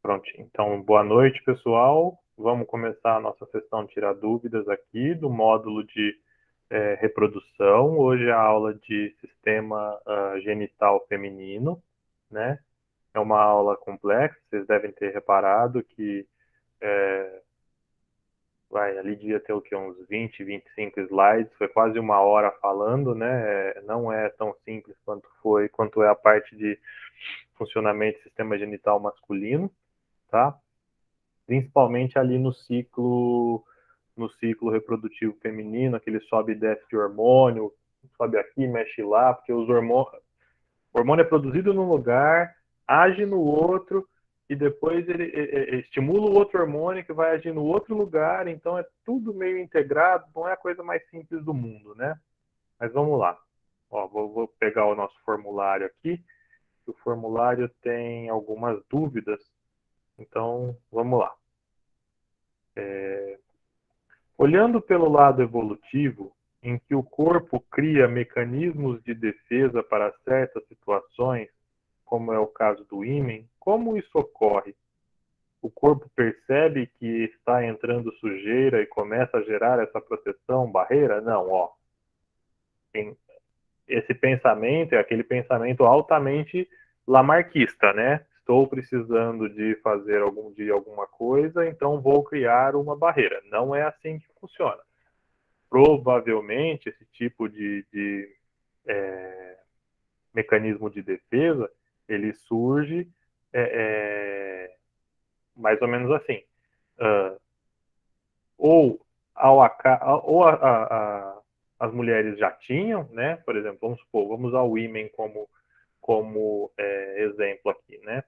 Prontinho. Então, boa noite, pessoal. Vamos começar a nossa sessão de tirar dúvidas aqui do módulo de reprodução. Hoje é a aula de sistema genital feminino, né? É uma aula complexa, vocês devem ter reparado que ali devia ter o quê? Uns 20, 25 slides, foi quase uma hora falando, né? Não é tão simples quanto é a parte de funcionamento do sistema genital masculino, tá? Principalmente ali no ciclo reprodutivo feminino, aquele sobe e desce de hormônio, sobe aqui, mexe lá, porque o hormônio é produzido num lugar, age no outro, e depois ele estimula o outro hormônio que vai agir no outro lugar, então é tudo meio integrado, não é a coisa mais simples do mundo, né? Mas vamos lá. Ó, vou pegar o nosso formulário aqui. O formulário tem algumas dúvidas, então vamos lá. Olhando pelo lado evolutivo, em que o corpo cria mecanismos de defesa para certas situações, como é o caso do ímen, como isso ocorre? O corpo percebe que está entrando sujeira e começa a gerar essa proteção, barreira? Não, ó. Esse pensamento é aquele pensamento altamente lamarquista, né? Estou precisando de fazer algum dia alguma coisa, então vou criar uma barreira. Não é assim que funciona. Provavelmente esse tipo de mecanismo de defesa ele surge mais ou menos assim. Uh, ou as mulheres já tinham, né? Por exemplo, vamos usar o women como exemplo aqui, né?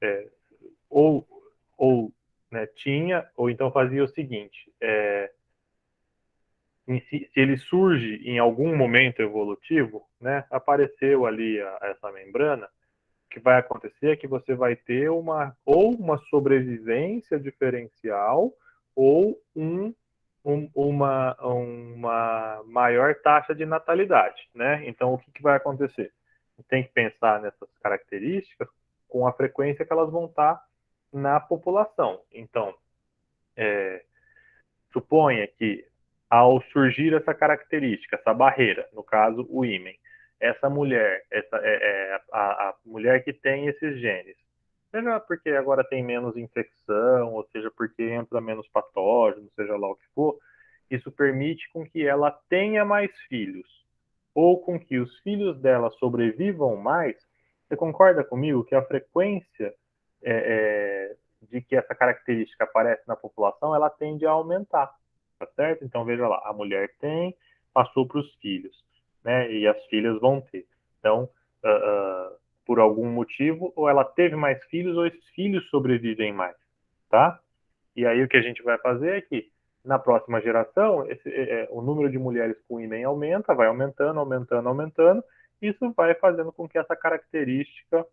É, ou ou né, tinha, ou então fazia o seguinte: se ele surge em algum momento evolutivo, né, apareceu ali essa membrana, o que vai acontecer é que você vai ter uma sobrevivência diferencial ou uma maior taxa de natalidade, né? Então, o que vai acontecer? Tem que pensar nessas características com a frequência que elas vão estar na população. Então, suponha que ao surgir essa característica, essa barreira, no caso o ímen, essa mulher, a mulher que tem esses genes, seja porque agora tem menos infecção, ou seja porque entra menos patógeno, seja lá o que for, isso permite com que ela tenha mais filhos, ou com que os filhos dela sobrevivam mais. Você concorda comigo que a frequência de que essa característica aparece na população, ela tende a aumentar, tá certo? Então, veja lá, a mulher tem, passou para os filhos, né? E as filhas vão ter. Então, por algum motivo, ou ela teve mais filhos, ou esses filhos sobrevivem mais, tá? E aí o que a gente vai fazer é que, na próxima geração, o número de mulheres com ímen aumenta, vai aumentando, aumentando, aumentando, isso vai fazendo com que essa característica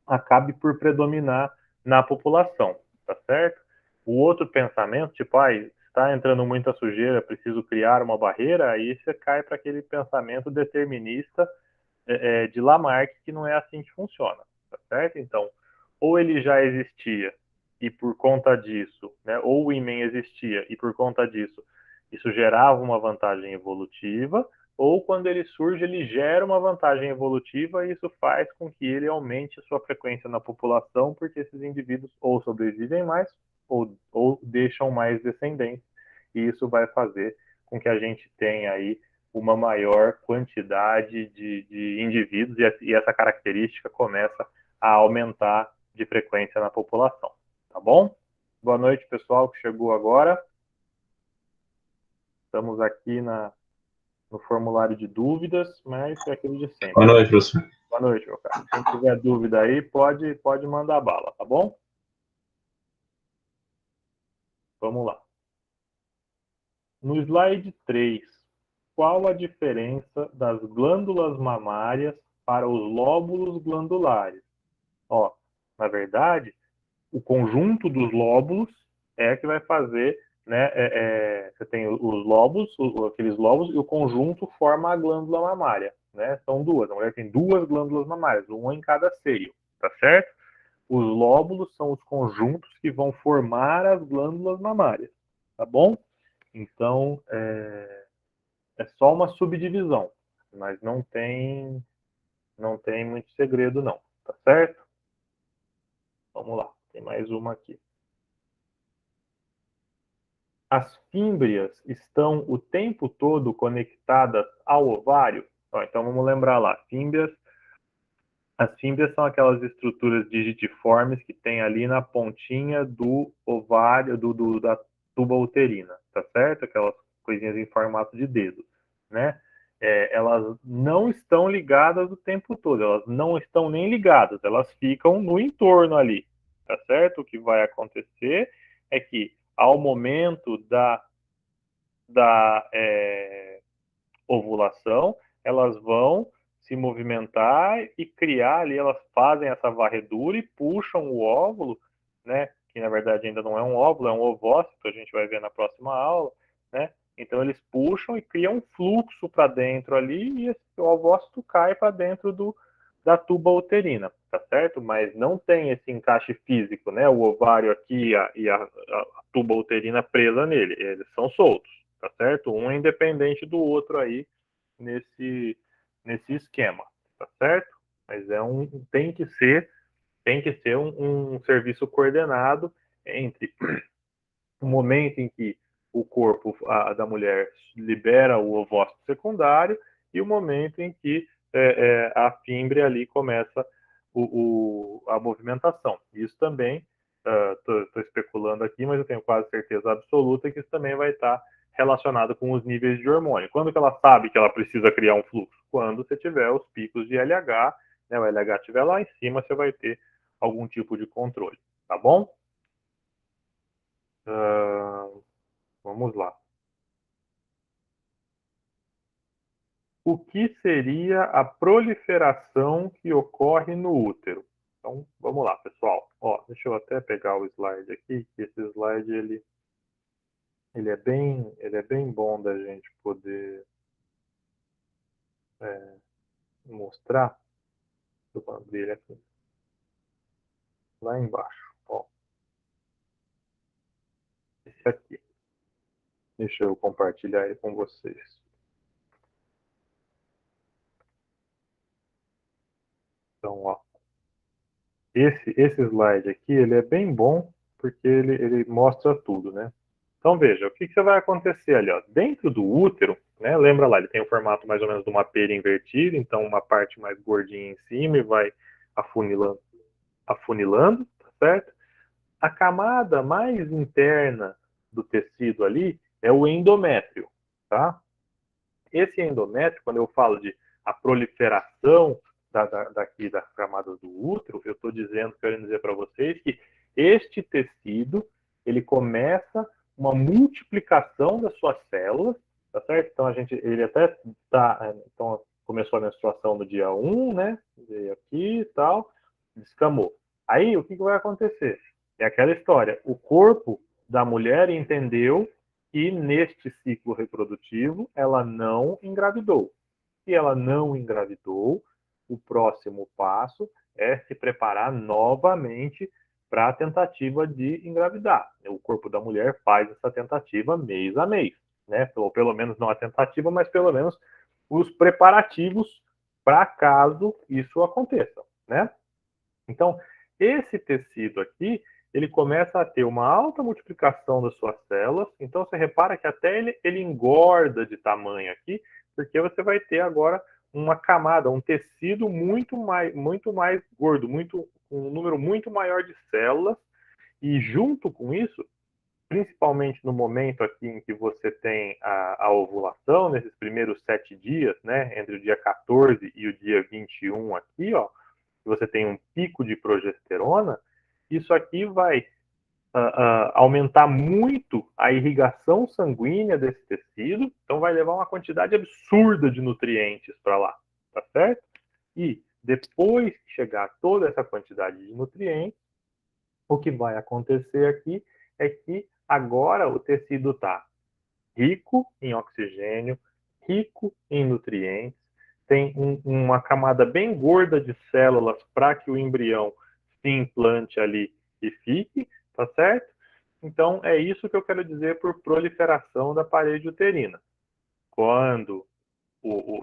acabe por predominar na população, tá certo? O outro pensamento, tipo, está entrando muita sujeira, preciso criar uma barreira, aí você cai para aquele pensamento determinista de Lamarck, que não é assim que funciona, tá certo? Então, ou ele já existia e por conta disso, né, ou o ímen existia e por conta disso, isso gerava uma vantagem evolutiva, ou quando ele surge, ele gera uma vantagem evolutiva e isso faz com que ele aumente a sua frequência na população, porque esses indivíduos ou sobrevivem mais ou deixam mais descendentes, e isso vai fazer com que a gente tenha aí uma maior quantidade de indivíduos e essa característica começa a aumentar de frequência na população. Tá bom? Boa noite, pessoal que chegou agora. Estamos aqui no formulário de dúvidas, mas é aquilo de sempre. Boa noite, professor. Boa noite, meu cara. Quem tiver dúvida aí, pode mandar bala, tá bom? Vamos lá. No slide 3, qual a diferença das glândulas mamárias para os lóbulos glandulares? Ó, na verdade, o conjunto dos lóbulos é que vai fazer, né? Você tem os lóbulos, aqueles lóbulos, e o conjunto forma a glândula mamária, né? São duas. A mulher tem duas glândulas mamárias, uma em cada seio, tá certo? Os lóbulos são os conjuntos que vão formar as glândulas mamárias, tá bom? Então, é só uma subdivisão, mas não tem muito segredo não, tá certo? Vamos lá, tem mais uma aqui. As fímbrias estão o tempo todo conectadas ao ovário? Então vamos lembrar lá, as fímbrias são aquelas estruturas digitiformes que tem ali na pontinha do ovário, da tuba uterina, tá certo? Aquelas coisinhas em formato de dedo, né? Elas não estão ligadas o tempo todo, elas não estão nem ligadas, elas ficam no entorno ali, tá certo? O que vai acontecer é que ao momento da ovulação, elas vão se movimentar e criar ali, elas fazem essa varredura e puxam o óvulo, né? Que na verdade ainda não é um óvulo, é um ovócito, a gente vai ver na próxima aula, né? Então eles puxam e criam um fluxo para dentro ali e esse ovócito cai para dentro da tuba uterina, tá certo? Mas não tem esse encaixe físico, né? O ovário aqui a tuba uterina presa nele, eles são soltos, tá certo? Um é independente do outro aí nesse, nesse esquema, tá certo? Mas tem que ser um serviço coordenado entre o momento em que o corpo da mulher libera o ovócito secundário e o momento em que a fímbria ali começa a movimentação. Isso também, estou especulando aqui, mas eu tenho quase certeza absoluta que isso também vai estar relacionado com os níveis de hormônio. Quando que ela sabe que ela precisa criar um fluxo? Quando você tiver os picos de LH, né, o LH estiver lá em cima, você vai ter algum tipo de controle, tá bom? Vamos lá. O que seria a proliferação que ocorre no útero? Então, vamos lá, pessoal. Ó, deixa eu até pegar o slide aqui, que esse slide ele é bem bom da gente poder mostrar. Deixa eu abrir ele aqui, lá embaixo. Ó, esse aqui. Deixa eu compartilhar ele com vocês. Então, ó, esse slide aqui, ele é bem bom porque ele mostra tudo, né? Então veja, o que você vai acontecer ali, ó, dentro do útero, né? Lembra lá, ele tem o formato mais ou menos de uma pera invertida, então uma parte mais gordinha em cima e vai afunilando, afunilando, tá certo? A camada mais interna do tecido ali é o endométrio, tá? Esse endométrio, quando eu falo de a proliferação daqui das camadas do útero, eu estou querendo dizer para vocês que este tecido ele começa uma multiplicação das suas células, tá certo? Então ele até tá, então começou a menstruação no dia 1, né? Veio aqui e tal, descamou. Aí o que vai acontecer? É aquela história, o corpo da mulher entendeu que neste ciclo reprodutivo ela não engravidou. Se ela não engravidou, o próximo passo é se preparar novamente para a tentativa de engravidar. O corpo da mulher faz essa tentativa mês a mês, né? Ou pelo menos não a tentativa, mas pelo menos os preparativos para caso isso aconteça, né? Então, esse tecido aqui, ele começa a ter uma alta multiplicação das suas células. Então, você repara que até ele engorda de tamanho aqui, porque você vai ter agora uma camada, um tecido muito mais gordo, um número muito maior de células. E junto com isso, principalmente no momento aqui em que você tem a ovulação, nesses primeiros 7 dias, né, entre o dia 14 e o dia 21 aqui, ó, você tem um pico de progesterona, isso aqui vai aumentar muito a irrigação sanguínea desse tecido, então vai levar uma quantidade absurda de nutrientes para lá, tá certo? E depois que chegar toda essa quantidade de nutrientes, o que vai acontecer aqui é que agora o tecido está rico em oxigênio, rico em nutrientes, tem uma camada bem gorda de células para que o embrião se implante ali e fique, tá certo? Então, é isso que eu quero dizer por proliferação da parede uterina. Quando,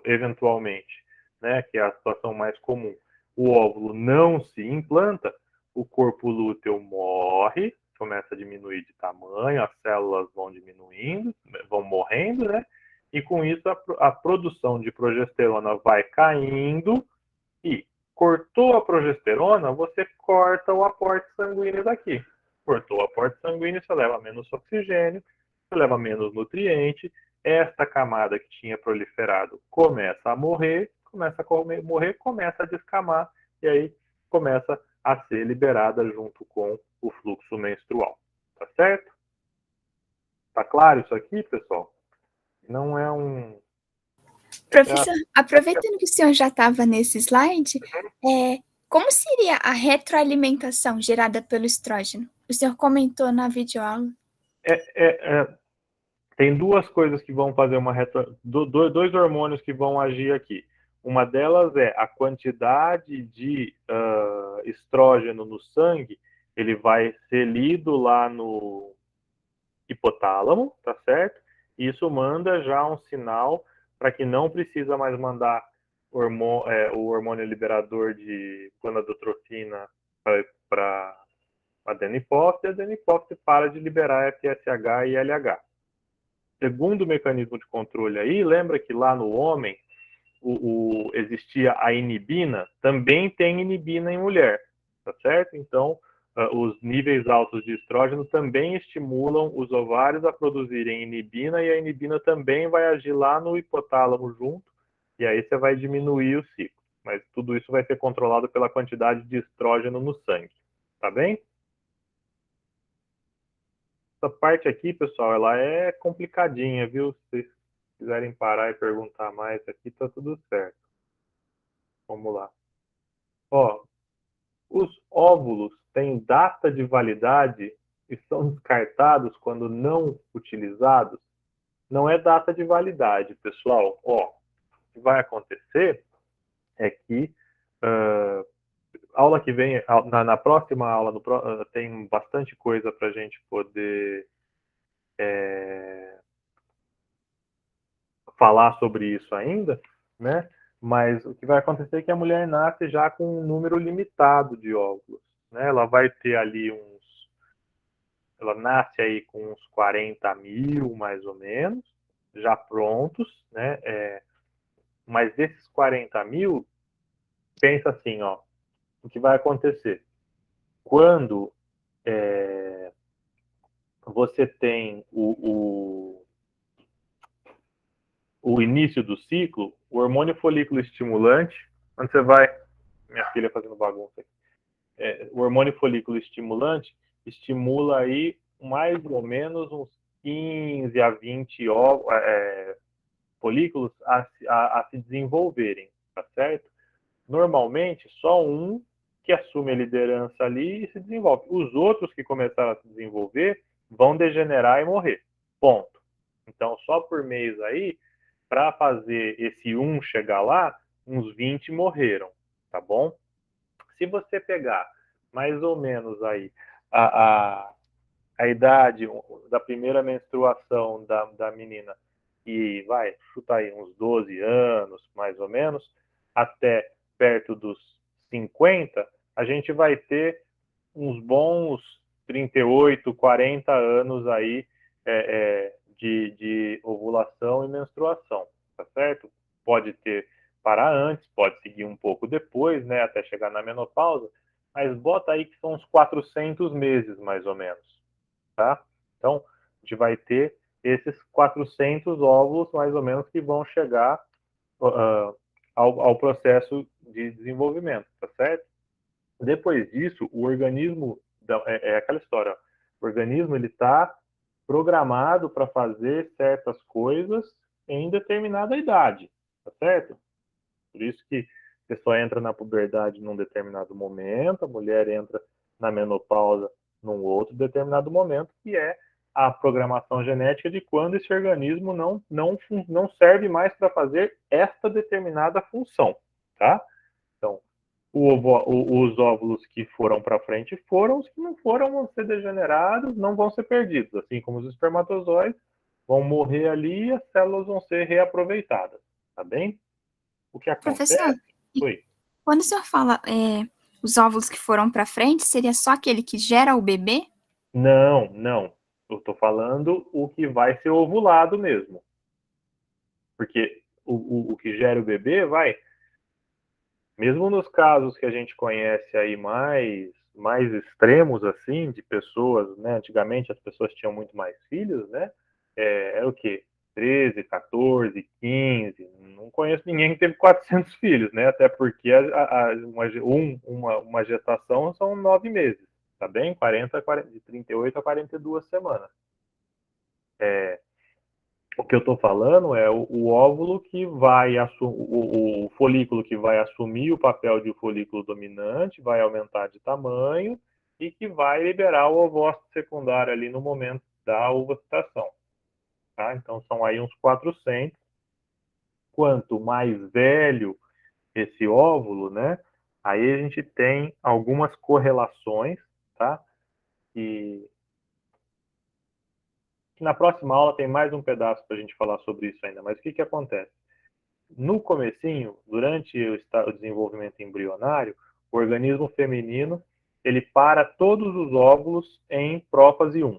eventualmente, né, que é a situação mais comum, o óvulo não se implanta, o corpo lúteo morre, começa a diminuir de tamanho, as células vão diminuindo, vão morrendo, né? E com isso a produção de progesterona vai caindo e cortou a progesterona, você corta o aporte sanguíneo daqui. Cortou o aporte sanguíneo, você leva menos oxigênio, você leva menos nutriente, esta camada que tinha proliferado começa a morrer, começa a descamar, e aí começa a ser liberada junto com o fluxo menstrual. Tá certo? Tá claro isso aqui, pessoal? Não é um... Professor, aproveitando que o senhor já estava nesse slide, como seria a retroalimentação gerada pelo estrógeno? O senhor comentou na videoaula. Tem duas coisas que vão fazer dois hormônios que vão agir aqui. Uma delas é a quantidade de estrógeno no sangue, ele vai ser lido lá no hipotálamo, tá certo? Isso manda já um sinal para que não precisa mais mandar o hormônio liberador de gonadotropina para a adenipófise, e a adenipófise para de liberar FSH e LH. Segundo mecanismo de controle aí, lembra que lá no homem existia a inibina, também tem inibina em mulher, tá certo? Então, os níveis altos de estrógeno também estimulam os ovários a produzirem inibina, e a inibina também vai agir lá no hipotálamo junto, e aí você vai diminuir o ciclo. Mas tudo isso vai ser controlado pela quantidade de estrógeno no sangue, tá bem? Essa parte aqui, pessoal, ela é complicadinha, viu? Se vocês quiserem parar e perguntar mais aqui, tá tudo certo. Vamos lá. Ó, os óvulos têm data de validade e são descartados quando não utilizados? Não é data de validade, pessoal. Ó, o que vai acontecer é que aula que vem, na próxima aula, tem bastante coisa para a gente poder falar sobre isso ainda, né? Mas o que vai acontecer é que a mulher nasce já com um número limitado de óvulos, né? Ela vai ter ali ela nasce aí com uns 40 mil, mais ou menos, já prontos, né? Mas desses 40 mil, pensa assim, ó, o que vai acontecer? Quando você tem o início do ciclo, o hormônio folículo estimulante, quando você vai... Minha filha fazendo bagunça aqui. O hormônio folículo estimulante estimula aí mais ou menos uns 15 a 20 folículos a se desenvolverem, tá certo? Normalmente, só um que assume a liderança ali e se desenvolve. Os outros que começaram a se desenvolver vão degenerar e morrer. Ponto. Então, só por mês aí, para fazer esse um chegar lá, uns 20 morreram, tá bom? Se você pegar mais ou menos aí a idade da primeira menstruação da menina e vai, chuta aí uns 12 anos, mais ou menos, até perto dos 50, a gente vai ter uns bons 38, 40 anos aí de ovulação e menstruação, tá certo? Pode parar antes, pode seguir um pouco depois, né, até chegar na menopausa, mas bota aí que são uns 400 meses, mais ou menos, tá? Então, a gente vai ter esses 400 óvulos, mais ou menos, que vão chegar ao processo de desenvolvimento, tá certo? Depois disso, o organismo, é aquela história, o organismo ele está programado para fazer certas coisas em determinada idade, tá certo? Por isso que você só entra na puberdade num determinado momento, a mulher entra na menopausa num outro determinado momento, que é a programação genética de quando esse organismo não serve mais para fazer esta determinada função, tá? Então, Os óvulos que foram para frente foram, os que não foram vão ser degenerados, não vão ser perdidos, assim como os espermatozoides vão morrer ali e as células vão ser reaproveitadas, tá bem? O que Professor, acontece? Oi. quando o senhor fala os óvulos que foram para frente, seria só aquele que gera o bebê? Não, não. Eu estou falando o que vai ser ovulado mesmo. Porque o que gera o bebê vai, mesmo nos casos que a gente conhece aí mais extremos, assim, de pessoas, né? Antigamente as pessoas tinham muito mais filhos, né? Era o quê? 13, 14, 15. Não conheço ninguém que teve 400 filhos, né? Até porque uma gestação são 9 meses, tá bem? 40, de 38 a 42 semanas. O que eu estou falando é o óvulo que vai o folículo que vai assumir o papel de folículo dominante, vai aumentar de tamanho e que vai liberar o ovócito secundário ali no momento da ovulação. Tá? Então são aí uns 400. Quanto mais velho esse óvulo, né? Aí a gente tem algumas correlações, tá? E na próxima aula tem mais um pedaço para a gente falar sobre isso ainda. Mas o que que acontece? No comecinho, durante o desenvolvimento embrionário, o organismo feminino ele para todos os óvulos em prófase 1,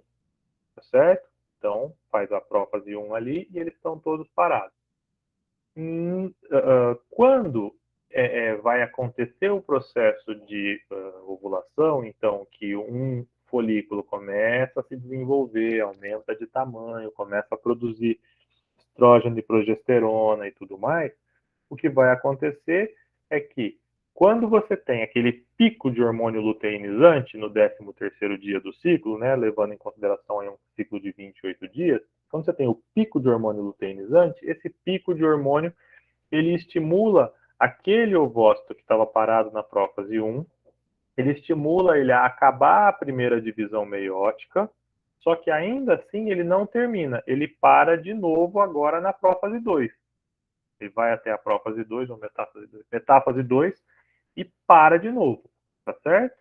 tá certo? Então, faz a prófase 1 ali e eles estão todos parados. Quando vai acontecer o processo de ovulação, então, que um folículo começa a se desenvolver, aumenta de tamanho, começa a produzir estrógeno e progesterona e tudo mais, o que vai acontecer é que quando você tem aquele pico de hormônio luteinizante no 13º dia do ciclo, né, levando em consideração aí um ciclo de 28 dias, quando você tem o pico de hormônio luteinizante, esse pico de hormônio ele estimula aquele ovócito que estava parado na prófase 1, ele estimula ele a acabar a primeira divisão meiótica, só que ainda assim ele não termina, ele para de novo agora na prófase 2. Ele vai até a prófase 2 ou metáfase 2 e para de novo, tá certo?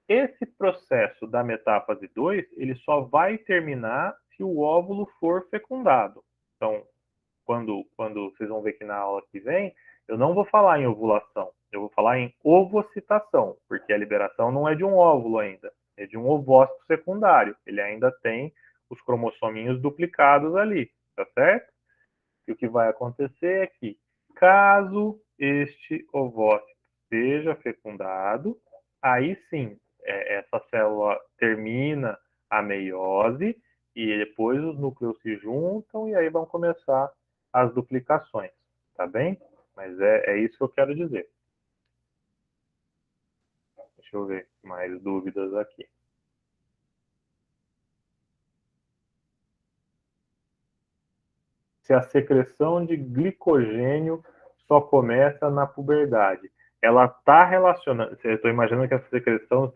Esse processo da metáfase 2, ele só vai terminar se o óvulo for fecundado. Então, quando vocês vão ver que na aula que vem, eu não vou falar em ovulação, eu vou falar em ovocitação, porque a liberação não é de um óvulo ainda, é de um ovócito secundário. Ele ainda tem os cromossominhos duplicados ali, tá certo? E o que vai acontecer é que, caso este ovócito seja fecundado, aí sim, essa célula termina a meiose e depois os núcleos se juntam e aí vão começar as duplicações, tá bem? Mas é isso que eu quero dizer. Deixa eu ver mais dúvidas aqui. Se a secreção de glicogênio só começa na puberdade. Ela está relacionando, eu estou imaginando que essa secreção,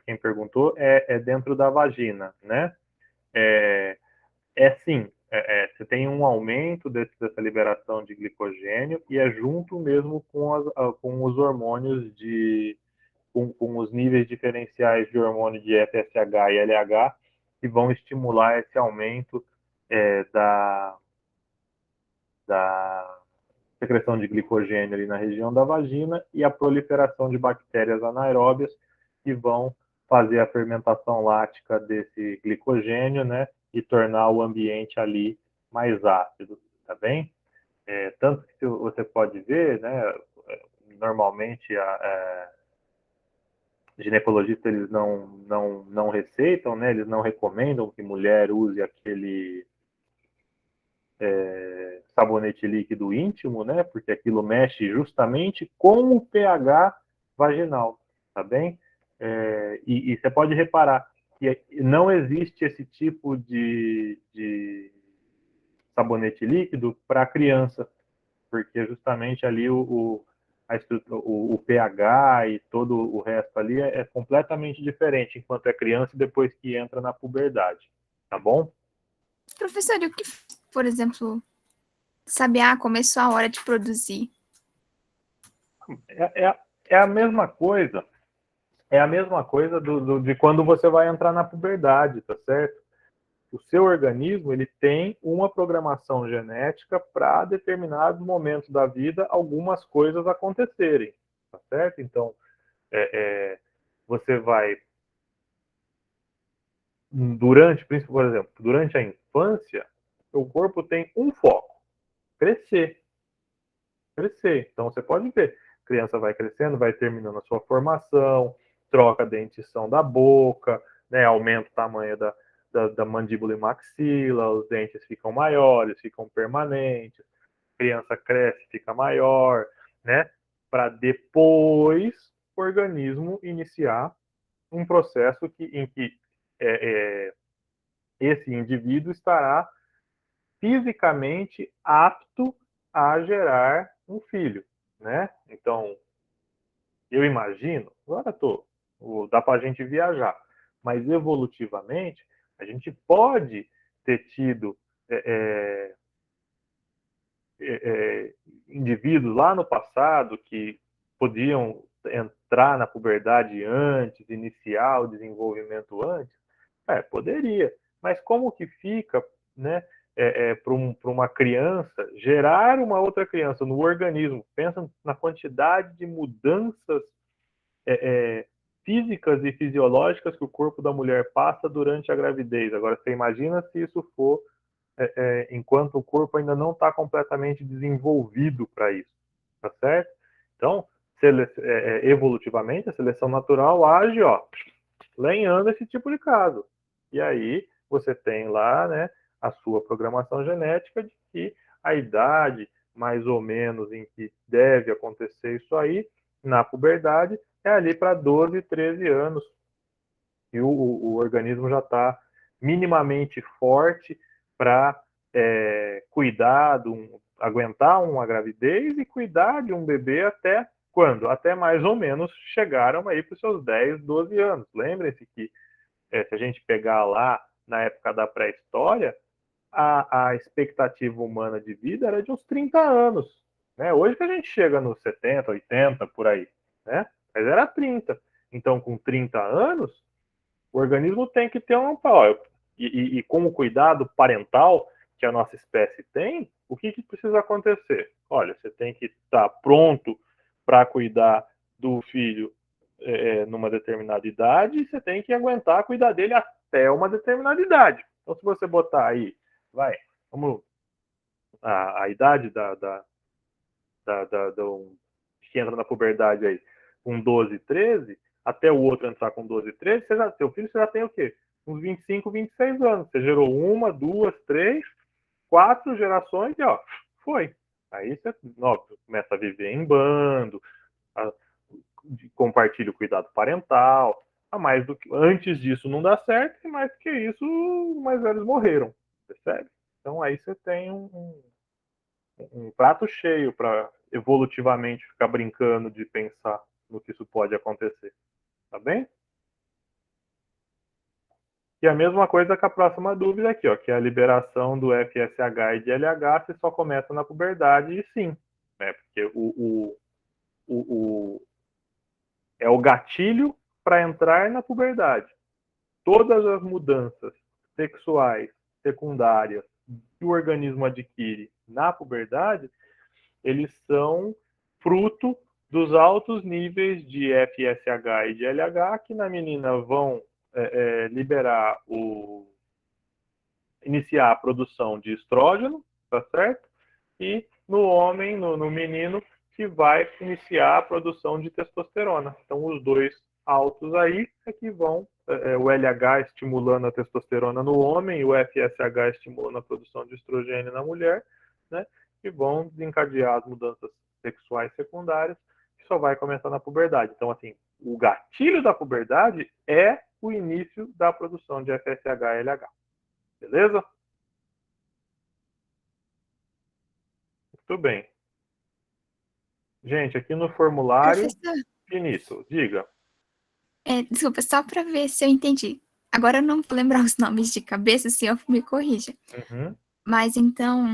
quem perguntou, é dentro da vagina, né? Sim, você tem um aumento dessa liberação de glicogênio e é junto mesmo com os hormônios com os níveis diferenciais de hormônio de FSH e LH que vão estimular esse aumento da secreção de glicogênio ali na região da vagina e a proliferação de bactérias anaeróbias que vão fazer a fermentação lática desse glicogênio, né, e tornar o ambiente ali mais ácido, tá bem? Tanto que você pode ver, né, normalmente ginecologistas eles não receitam, né, eles não recomendam que mulher use aquele sabonete líquido íntimo, né? Porque aquilo mexe justamente com o pH vaginal, tá bem? E você pode reparar que não existe esse tipo de sabonete líquido para criança, porque justamente ali o pH e todo o resto ali é completamente diferente enquanto é criança e depois que entra na puberdade, tá bom? Professor, e o que, por exemplo, saber, começou a hora de produzir? É a mesma coisa. É a mesma coisa de quando você vai entrar na puberdade, tá certo? O seu organismo ele tem uma programação genética para determinados momentos da vida algumas coisas acontecerem, tá certo? Então, você vai por exemplo, durante a infância, o corpo tem um foco: crescer, crescer. Então, você pode ver, a criança vai crescendo, vai terminando a sua formação, troca a dentição da boca, né, aumenta o tamanho da mandíbula e maxila, os dentes ficam maiores, ficam permanentes, a criança cresce, fica maior, né, para depois o organismo iniciar um processo em que esse indivíduo estará fisicamente apto a gerar um filho, né? Então, eu imagino, agora dá para a gente viajar, mas evolutivamente a gente pode ter tido indivíduos lá no passado que podiam entrar na puberdade antes, iniciar o desenvolvimento antes, poderia, mas como que fica, né, para uma criança gerar uma outra criança no organismo? Pensa na quantidade de mudanças físicas e fisiológicas que o corpo da mulher passa durante a gravidez. Agora, você imagina se isso for enquanto o corpo ainda não está completamente desenvolvido para isso, tá certo? Então, evolutivamente, a seleção natural age, lenhando esse tipo de caso. E aí, você tem lá, né, a sua programação genética de que a idade, mais ou menos, em que deve acontecer isso aí, na puberdade, é ali para 12, 13 anos. E o organismo já está minimamente forte para cuidar, aguentar uma gravidez e cuidar de um bebê até quando? Até mais ou menos chegaram aí para os seus 10, 12 anos. Lembrem-se que se a gente pegar lá na época da pré-história, a expectativa humana de vida era de uns 30 anos. Né? Hoje que a gente chega nos 70, 80, por aí. Né? Mas era 30. Então, com 30 anos, o organismo tem que ter um. E com o cuidado parental que a nossa espécie tem, o que precisa acontecer? Olha, você tem que estar pronto para cuidar do filho numa determinada idade e você tem que aguentar cuidar dele até uma determinada idade. Então, se você botar aí, a idade que entra na puberdade aí, com 12, 13, até o outro entrar com 12, 13, seu filho já tem o quê? Uns 25, 26 anos. Você gerou uma, duas, três, 4 gerações e foi. Aí você começa a viver em bando, compartilha o cuidado parental. Antes disso não dá certo, e mais do que isso, os mais velhos morreram. Percebe? Então aí você tem um prato cheio para evolutivamente ficar brincando de pensar no que isso pode acontecer. Tá bem? E a mesma coisa com a próxima dúvida aqui, que é a liberação do FSH e de LH, se só começa na puberdade, e sim, né? Porque é o gatilho para entrar na puberdade. Todas as mudanças sexuais secundárias que o organismo adquire na puberdade, eles são fruto dos altos níveis de FSH e de LH, que na menina vão liberar iniciar a produção de estrógeno, tá certo? E no homem, no menino, que vai iniciar a produção de testosterona. Então, os dois altos aí é que vão, o LH estimulando a testosterona no homem e o FSH estimulando a produção de estrogênio na mulher, né? Que vão desencadear as mudanças sexuais secundárias, que só vai começar na puberdade. Então, assim, o gatilho da puberdade é o início da produção de FSH e LH. Beleza? Muito bem. Gente, aqui no formulário, Professor, Vinícius, diga. desculpa, só para ver se eu entendi. Agora eu não vou lembrar os nomes de cabeça, o senhor me corrija. Uhum. Mas então,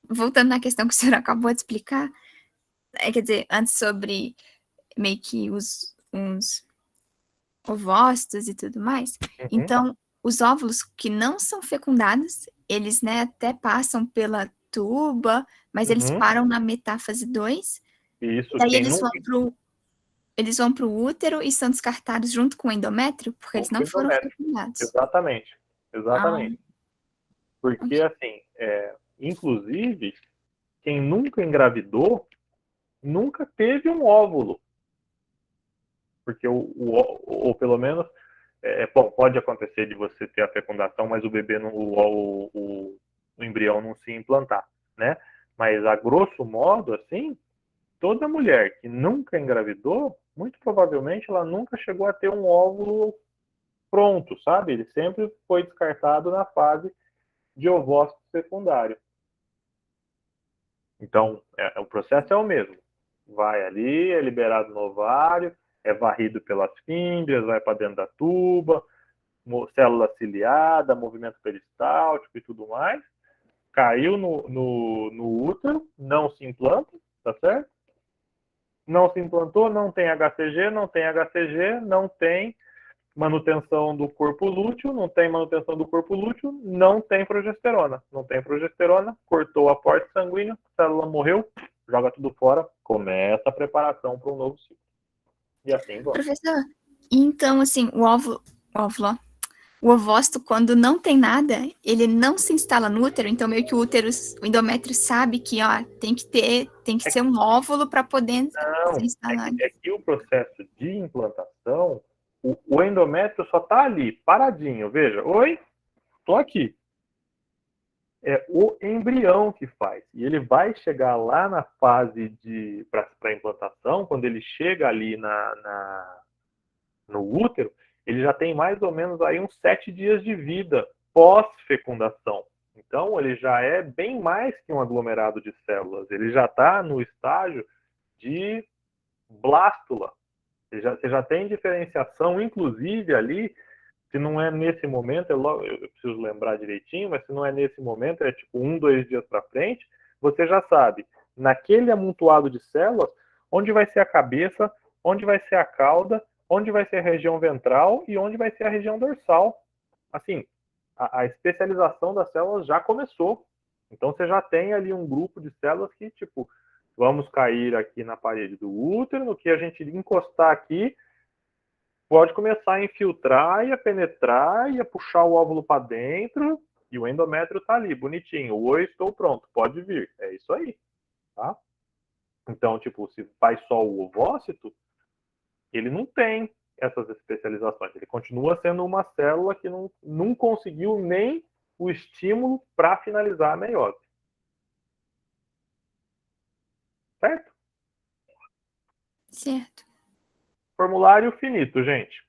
voltando na questão que o senhor acabou de explicar, quer dizer, antes sobre meio que uns ovócitos e tudo mais. Então, os óvulos que não são fecundados, eles, né, até passam pela tuba, mas eles param na metáfase 2. Isso, Daí quem nunca... eles vão para o útero e são descartados junto com o endométrio, porque eles não foram fecundados. Exatamente. Porque, assim, inclusive, quem nunca engravidou, nunca teve um óvulo. Porque, ou pelo menos, bom, pode acontecer de você ter a fecundação, mas o bebê, o embrião não se implantar, né? Mas, a grosso modo, assim, toda mulher que nunca engravidou, muito provavelmente ela nunca chegou a ter um óvulo pronto, sabe? Ele sempre foi descartado na fase de ovócito secundário. Então, o processo é o mesmo. Vai ali, é liberado no ovário, é varrido pelas fímbrias, vai para dentro da tuba, célula ciliada, movimento peristáltico e tudo mais. Caiu no útero, não se implanta, tá certo? Não se implantou, não tem HCG, não tem manutenção do corpo lúteo, não tem manutenção do corpo lúteo, não tem progesterona. Não tem progesterona, cortou o aporte sanguíneo, a célula morreu, joga tudo fora, começa a preparação para um novo ciclo. E assim vamos. Professor, então, assim, o ovócito, quando não tem nada, ele não se instala no útero, então meio que o endométrio sabe que, ó, tem que ser um óvulo para poder ser instalado. É que o processo de implantação, o endométrio só está ali, paradinho, veja, oi, estou aqui. É o embrião que faz. E ele vai chegar lá na fase para implantação, quando ele chega ali no útero, ele já tem mais ou menos aí uns 7 dias de vida pós-fecundação. Então, ele já é bem mais que um aglomerado de células. Ele já está no estágio de blástula. Você já tem diferenciação, inclusive ali, se não é nesse momento, eu preciso lembrar direitinho, mas se não é nesse momento, é tipo 1, 2 dias para frente, você já sabe, naquele amontoado de células, onde vai ser a cabeça, onde vai ser a cauda, onde vai ser a região ventral e onde vai ser a região dorsal. Assim, a especialização das células já começou. Então você já tem ali um grupo de células que, tipo, vamos cair aqui na parede do útero, no que a gente encostar aqui, pode começar a infiltrar e a penetrar e a puxar o óvulo para dentro e o endométrio está ali, bonitinho. Oi, estou pronto, pode vir. É isso aí, tá? Então, tipo, se faz só o ovócito, ele não tem essas especializações. Ele continua sendo uma célula que não conseguiu nem o estímulo para finalizar a meiose. Certo? Certo. Formulário finito, gente.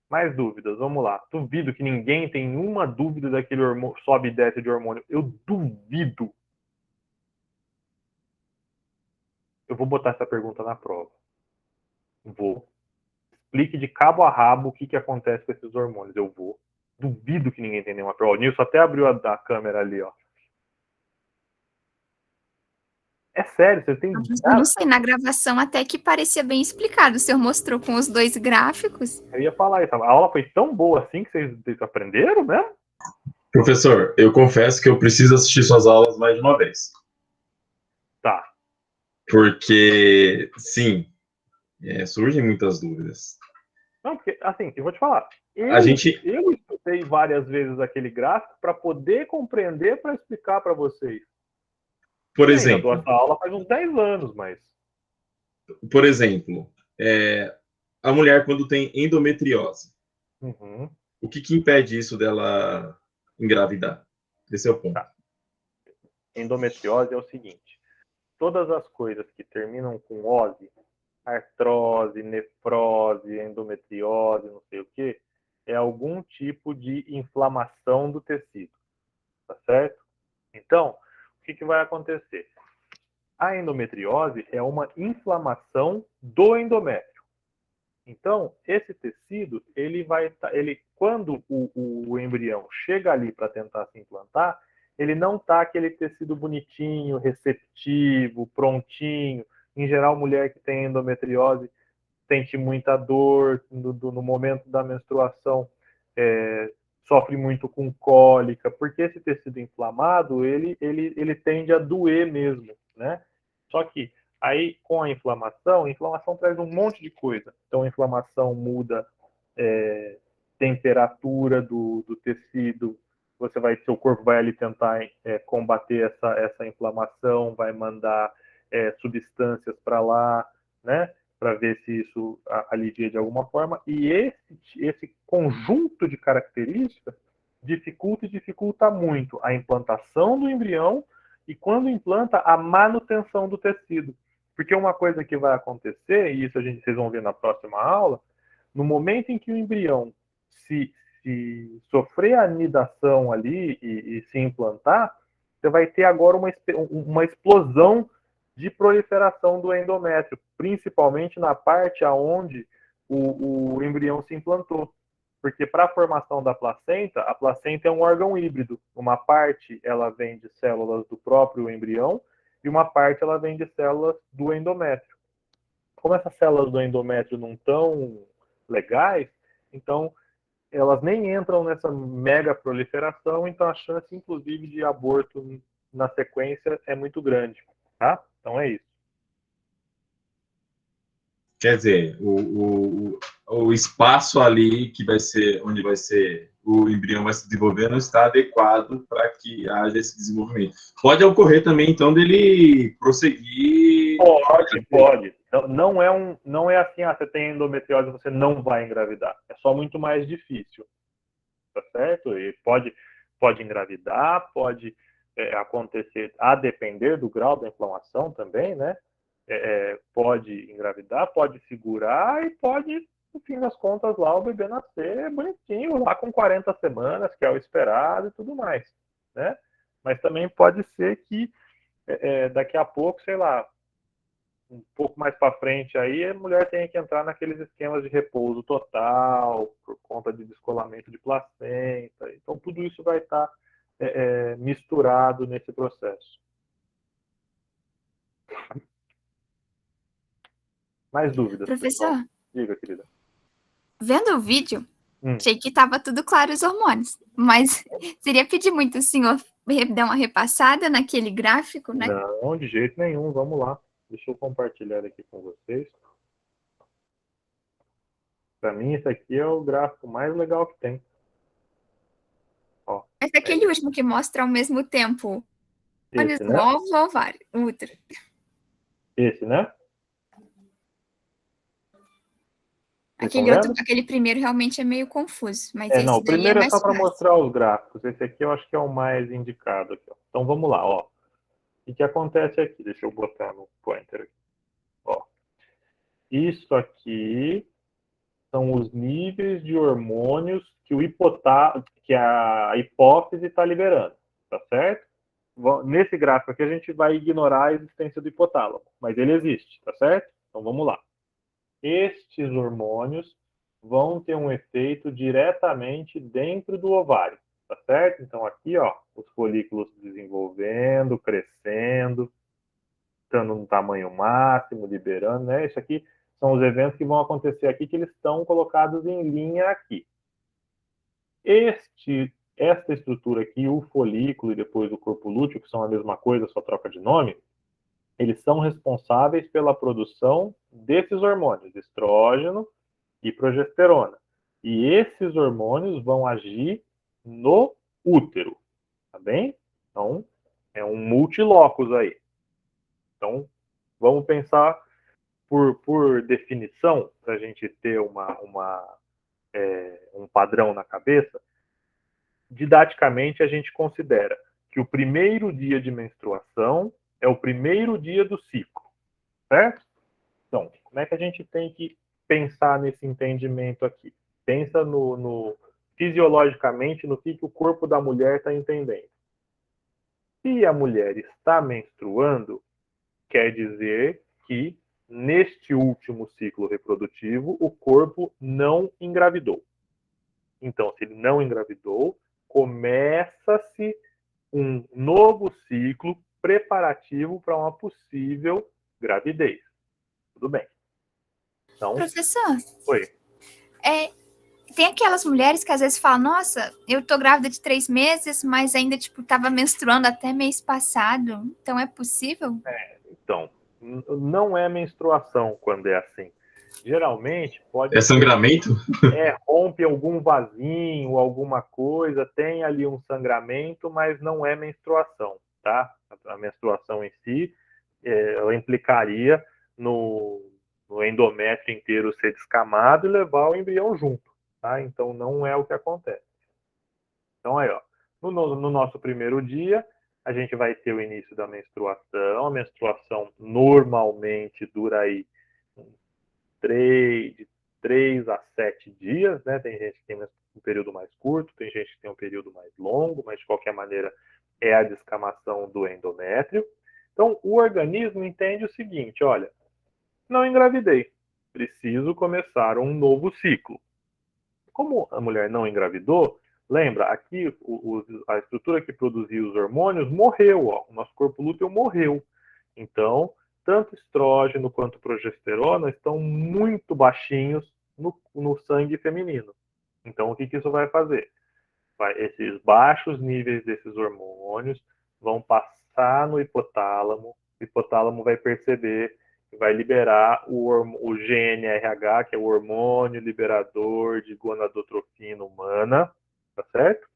Mais dúvidas, vamos lá. Duvido que ninguém tem uma dúvida daquele sobe e desce de hormônio. Eu duvido. Eu vou botar essa pergunta na prova. Vou. Explique de cabo a rabo o que acontece com esses hormônios. Eu vou. Duvido que ninguém tem nenhuma prova. O Nilson até abriu a câmera ali, ó. É sério, você tem... Eu não sei, na gravação até que parecia bem explicado. O senhor mostrou com os 2 gráficos. Eu ia falar isso. A aula foi tão boa assim que vocês aprenderam, né? Professor, eu confesso que eu preciso assistir suas aulas mais de uma vez. Tá. Porque, sim, surgem muitas dúvidas. Não, porque, assim, eu vou te falar. Eu estudei várias vezes aquele gráfico para poder compreender, para explicar para vocês. Por exemplo, eu dou essa aula faz uns 10 anos, mas... Por exemplo, a mulher quando tem endometriose, o que impede isso dela engravidar? Esse é o ponto. Tá. Endometriose é o seguinte: todas as coisas que terminam com ose, artrose, nefrose, endometriose, não sei o que, é algum tipo de inflamação do tecido, tá certo? Então, o que vai acontecer? A endometriose é uma inflamação do endométrio. Então, esse tecido, quando o embrião chega ali para tentar se implantar, ele não está aquele tecido bonitinho, receptivo, prontinho. Em geral, mulher que tem endometriose sente muita dor no momento da menstruação, sofre muito com cólica, porque esse tecido inflamado, ele tende a doer mesmo, né? Só que aí, com a inflamação traz um monte de coisa. Então, a inflamação muda temperatura do tecido, seu corpo vai ali tentar combater essa inflamação, vai mandar substâncias para lá, né? Para ver se isso alivia de alguma forma. E esse conjunto de características dificulta muito a implantação do embrião e, quando implanta, a manutenção do tecido. Porque uma coisa que vai acontecer, e isso vocês vão ver na próxima aula, no momento em que o embrião se sofrer a anidação ali e se implantar, você vai ter agora uma explosão de proliferação do endométrio, principalmente na parte aonde o embrião se implantou. Porque para a formação da placenta, a placenta é um órgão híbrido. Uma parte ela vem de células do próprio embrião e uma parte ela vem de células do endométrio. Como essas células do endométrio não estão legais, então elas nem entram nessa mega proliferação, então a chance, inclusive, de aborto na sequência é muito grande, tá? Então é isso. Quer dizer, o espaço ali que vai ser, onde vai ser o embrião vai se desenvolver, não está adequado para que haja esse desenvolvimento. Pode ocorrer também, então, dele prosseguir. Pode. Não é assim, você tem endometriose, você não vai engravidar. É só muito mais difícil, tá certo? E pode engravidar, pode acontecer, a depender do grau da inflamação também, né? Pode engravidar, pode segurar e pode, no fim das contas, lá o bebê nascer bonitinho, lá com 40 semanas, que é o esperado e tudo mais, né? Mas também pode ser que daqui a pouco, sei lá, um pouco mais para frente aí, a mulher tenha que entrar naqueles esquemas de repouso total, por conta de descolamento de placenta. Então, tudo isso vai estar misturado nesse processo. Mais dúvidas? Professor? Pessoal? Diga, querida. Vendo o vídeo, achei que estava tudo claro os hormônios, mas seria pedir muito o senhor dar uma repassada naquele gráfico, né? Não, de jeito nenhum. Vamos lá. Deixa eu compartilhar aqui com vocês. Para mim, esse aqui é o gráfico mais legal que tem. Ó, Mas aquele último que mostra ao mesmo tempo esse, né? o óvulo, ovário, útero. Esse, né? Aquele primeiro realmente é meio confuso, mas esse não, o daí primeiro é é mais só para fácil. mostrar os gráficos. Esse aqui eu acho que é o mais indicado aqui, ó. Então vamos lá, ó. O que acontece aqui? Deixa eu botar no pointer aqui. Ó. Isso aqui são os níveis de hormônios que a hipófise está liberando, tá certo? Nesse gráfico aqui a gente vai ignorar a existência do hipotálamo, mas ele existe, tá certo? Então vamos lá. Estes hormônios vão ter um efeito diretamente dentro do ovário, tá certo? Então aqui, ó, os folículos se desenvolvendo, crescendo, estando no tamanho máximo, liberando, né? Isso aqui são os eventos que vão acontecer aqui, que eles estão colocados em linha aqui. Esta estrutura aqui, o folículo e depois o corpo lúteo, que são a mesma coisa, só troca de nome, eles são responsáveis pela produção desses hormônios, estrógeno e progesterona. E esses hormônios vão agir no útero, tá bem? Então, é um multilocus aí. Então, vamos pensar por definição, para a gente ter um padrão na cabeça. Didaticamente, a gente considera que o primeiro dia de menstruação é o primeiro dia do ciclo, certo? Então, como é que a gente tem que pensar nesse entendimento aqui? Pensa fisiologicamente no que o corpo da mulher está entendendo. Se a mulher está menstruando, quer dizer que neste último ciclo reprodutivo o corpo não engravidou. Então, se ele não engravidou, começa-se um novo ciclo preparativo para uma possível gravidez. Tudo bem. Então, Professor, oi. tem aquelas mulheres que às vezes falam, nossa, eu tô grávida de 3 meses, mas ainda, tipo, tava menstruando até mês passado. Então, é possível? Então, não é menstruação quando é assim. Geralmente, pode É ser sangramento? rompe algum vasinho, alguma coisa, tem ali um sangramento, mas não é menstruação, tá? A menstruação em si, ela implicaria no endométrio inteiro ser descamado e levar o embrião junto, tá? Então, não é o que acontece. Então, aí, ó, no nosso primeiro dia, a gente vai ter o início da menstruação. A menstruação normalmente dura aí de 3 a 7 dias, né? Tem gente que tem um período mais curto, tem gente que tem um período mais longo, mas de qualquer maneira é a descamação do endométrio. Então, o organismo entende o seguinte: olha, não engravidei, preciso começar um novo ciclo. Como a mulher não engravidou, lembra, aqui a estrutura que produzia os hormônios morreu, ó, o nosso corpo lúteo morreu. Então, tanto estrógeno quanto progesterona estão muito baixinhos no sangue feminino. Então, o que isso vai fazer? Esses baixos níveis desses hormônios vão passar no hipotálamo vai perceber que vai liberar o GnRH, que é o hormônio liberador de gonadotrofina humana, tá certo?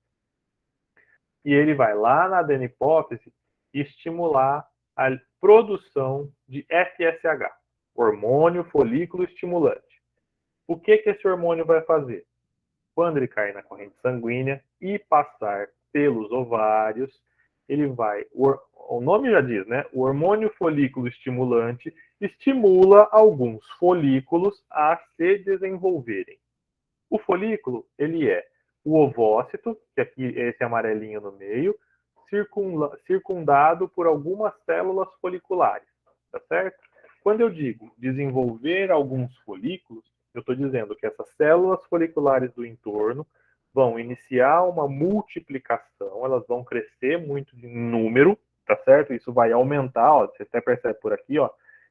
E ele vai lá na adenipófise estimular a produção de FSH, hormônio folículo estimulante. O que esse hormônio vai fazer? Quando ele cair na corrente sanguínea e passar pelos ovários, ele vai, o nome já diz, né? O hormônio folículo estimulante estimula alguns folículos a se desenvolverem. O folículo, ele é o ovócito, que aqui é esse amarelinho no meio, circundado por algumas células foliculares, tá certo? Quando eu digo desenvolver alguns folículos, eu estou dizendo que essas células foliculares do entorno vão iniciar uma multiplicação, elas vão crescer muito em número, tá certo? Isso vai aumentar, ó, você até percebe por aqui, ó,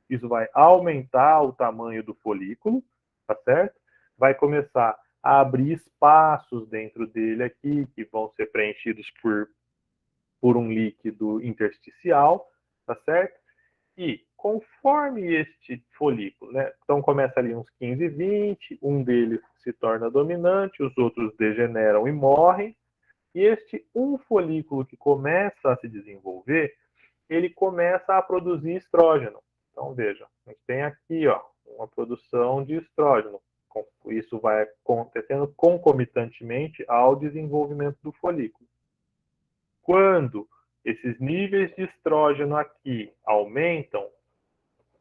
isso vai aumentar o tamanho do folículo, tá certo? Vai começar a abrir espaços dentro dele aqui, que vão ser preenchidos por um líquido intersticial, tá certo? E conforme este folículo, né? Então começa ali uns 15, 20, um deles se torna dominante, os outros degeneram e morrem, e este um folículo que começa a se desenvolver, ele começa a produzir estrógeno. Então veja, a gente tem aqui, ó, uma produção de estrógeno. Isso vai acontecendo concomitantemente ao desenvolvimento do folículo. Quando esses níveis de estrógeno aqui aumentam,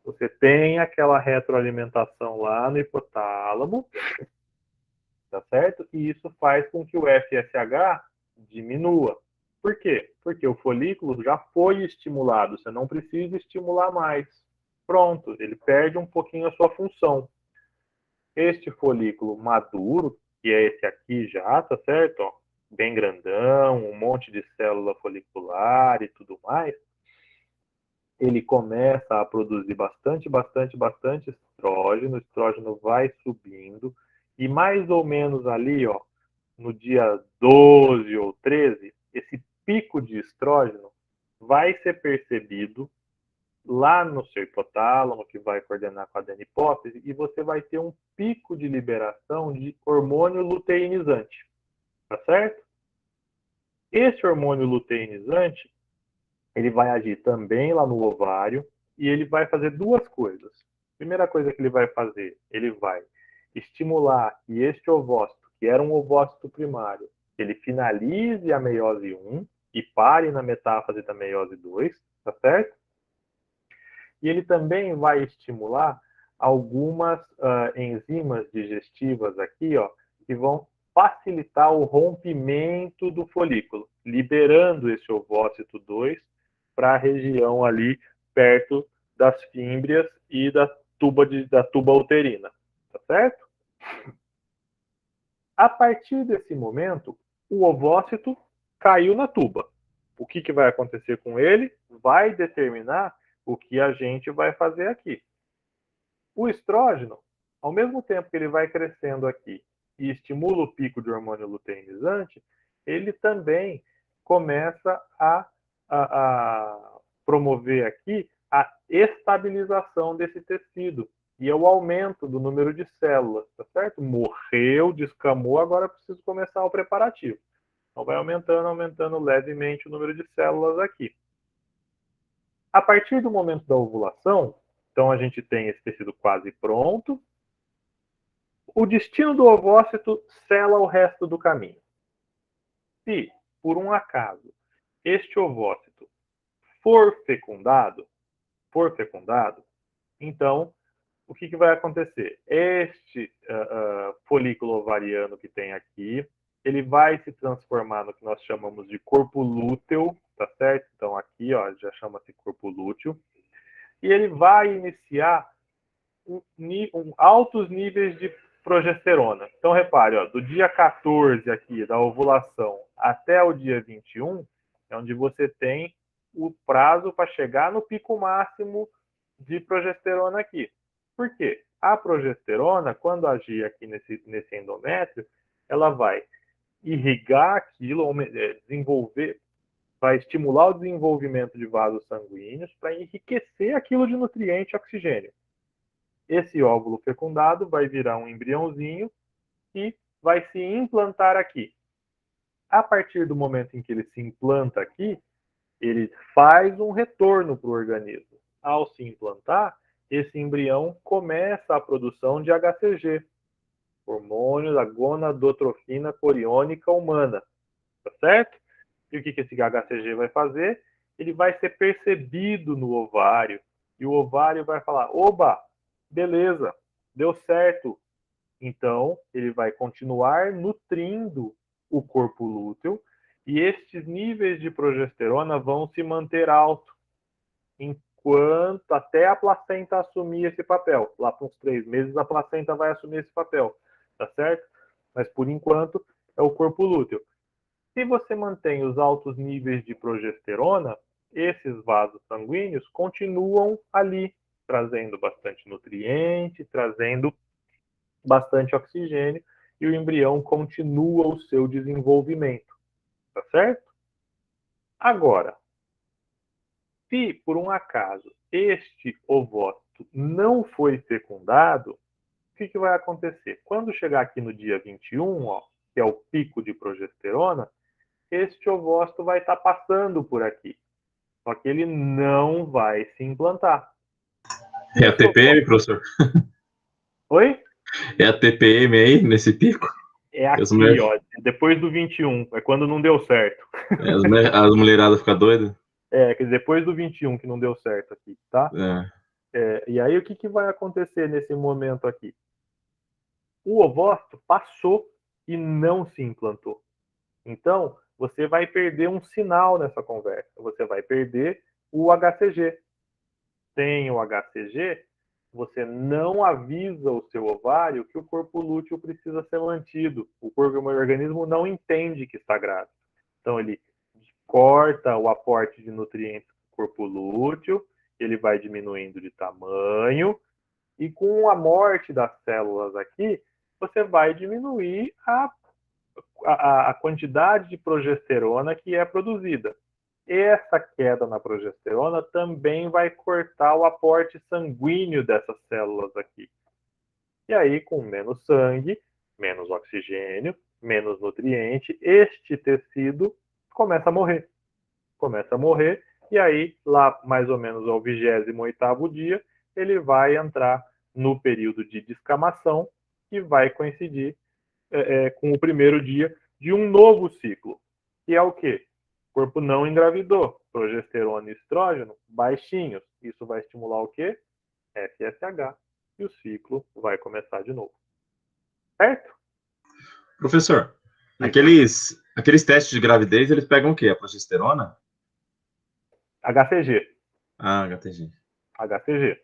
você tem aquela retroalimentação lá no hipotálamo, tá certo? E isso faz com que o FSH diminua. Por quê? Porque o folículo já foi estimulado, você não precisa estimular mais. Pronto, ele perde um pouquinho a sua função. Este folículo maduro, que é esse aqui já, tá certo? Ó, bem grandão, um monte de célula folicular e tudo mais, ele começa a produzir bastante estrógeno, o estrógeno vai subindo, e mais ou menos ali, ó, no dia 12 ou 13, esse pico de estrógeno vai ser percebido lá no seu hipotálamo, que vai coordenar com a adenipófise, e você vai ter um pico de liberação de hormônio luteinizante, tá certo? Esse hormônio luteinizante, ele vai agir também lá no ovário, e ele vai fazer duas coisas. Primeira coisa que ele vai fazer, ele vai estimular que este ovócito, que era um ovócito primário, ele finalize a meiose 1 e pare na metáfase da meiose 2, tá certo? E ele também vai estimular algumas enzimas digestivas aqui, ó, que vão facilitar o rompimento do folículo, liberando esse ovócito 2 para a região ali perto das fímbrias e da tuba uterina, tá certo? A partir desse momento, o ovócito caiu na tuba. O que vai acontecer com ele vai determinar o que a gente vai fazer aqui. O estrógeno, ao mesmo tempo que ele vai crescendo aqui e estimula o pico de hormônio luteinizante, ele também começa a promover aqui a estabilização desse tecido e o aumento do número de células, tá certo? Morreu, descamou, agora preciso começar o preparativo. Então vai aumentando levemente o número de células aqui. A partir do momento da ovulação, então a gente tem esse tecido quase pronto. O destino do ovócito sela o resto do caminho. Se, por um acaso, este ovócito for fecundado, então o que vai acontecer? Este folículo ovariano que tem aqui, ele vai se transformar no que nós chamamos de corpo lúteo, tá certo? Então aqui, ó, já chama-se corpo lúteo, e ele vai iniciar altos níveis de progesterona. Então repare, ó, do dia 14 aqui da ovulação até o dia 21, é onde você tem o prazo para chegar no pico máximo de progesterona aqui. Por quê? A progesterona, quando agir aqui nesse endométrio, ela vai irrigar aquilo, desenvolver, vai estimular o desenvolvimento de vasos sanguíneos para enriquecer aquilo de nutriente e oxigênio. Esse óvulo fecundado vai virar um embriãozinho e vai se implantar aqui. A partir do momento em que ele se implanta aqui, ele faz um retorno para o organismo. Ao se implantar, esse embrião começa a produção de HCG, hormônio da gonadotrofina coriônica humana, tá certo? E o que esse HCG vai fazer? Ele vai ser percebido no ovário, e o ovário vai falar, oba, beleza, deu certo. Então, ele vai continuar nutrindo o corpo lúteo, e estes níveis de progesterona vão se manter altos, enquanto até a placenta assumir esse papel. Lá para uns 3 meses a placenta vai assumir esse papel, tá certo? Mas por enquanto é o corpo lúteo. Se você mantém os altos níveis de progesterona, esses vasos sanguíneos continuam ali, trazendo bastante nutriente, trazendo bastante oxigênio, e o embrião continua o seu desenvolvimento, tá certo? Agora, se por um acaso este ovócito não foi fecundado, o que vai acontecer? Quando chegar aqui no dia 21, ó, que é o pico de progesterona, este ovócito vai estar passando por aqui. Só que ele não vai se implantar. É a TPM, professor? Oi? É a TPM aí, nesse pico? É aqui, ó, depois do 21, é quando não deu certo. As mulheradas ficam doidas? É, depois do 21 que não deu certo aqui, tá? E aí o que vai acontecer nesse momento aqui? O ovócito passou e não se implantou. Então, você vai perder um sinal nessa conversa. Você vai perder o HCG. Sem o HCG, você não avisa o seu ovário que o corpo lúteo precisa ser mantido. O organismo não entende que está grávido. Então, ele corta o aporte de nutrientes do corpo lúteo, ele vai diminuindo de tamanho, e com a morte das células aqui, você vai diminuir a quantidade de progesterona que é produzida. Essa queda na progesterona também vai cortar o aporte sanguíneo dessas células aqui. E aí, com menos sangue, menos oxigênio, menos nutriente, este tecido começa a morrer. Começa a morrer, e aí, lá mais ou menos ao 28º dia, ele vai entrar no período de descamação, que vai coincidir com o primeiro dia de um novo ciclo, que é o quê? O corpo não engravidou, progesterona e estrógeno baixinhos. Isso vai estimular o quê? FSH, e o ciclo vai começar de novo. Certo? Professor, aqueles testes de gravidez, eles pegam o quê? A progesterona? HCG. Ah, HCG. HCG.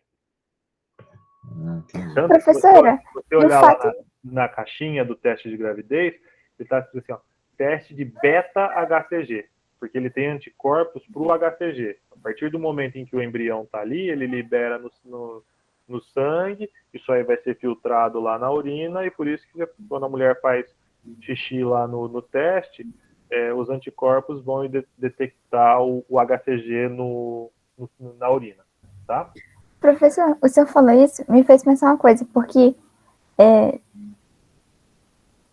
Entendi. Professora, se você olhar lá na caixinha do teste de gravidez, ele está escrito assim, ó, teste de beta-HCG. Porque ele tem anticorpos para o HCG. A partir do momento em que o embrião está ali, ele libera no sangue, isso aí vai ser filtrado lá na urina, e por isso que quando a mulher faz xixi lá no teste, os anticorpos vão detectar o HCG na urina, tá? Professor, o senhor falou isso, me fez pensar uma coisa, porque...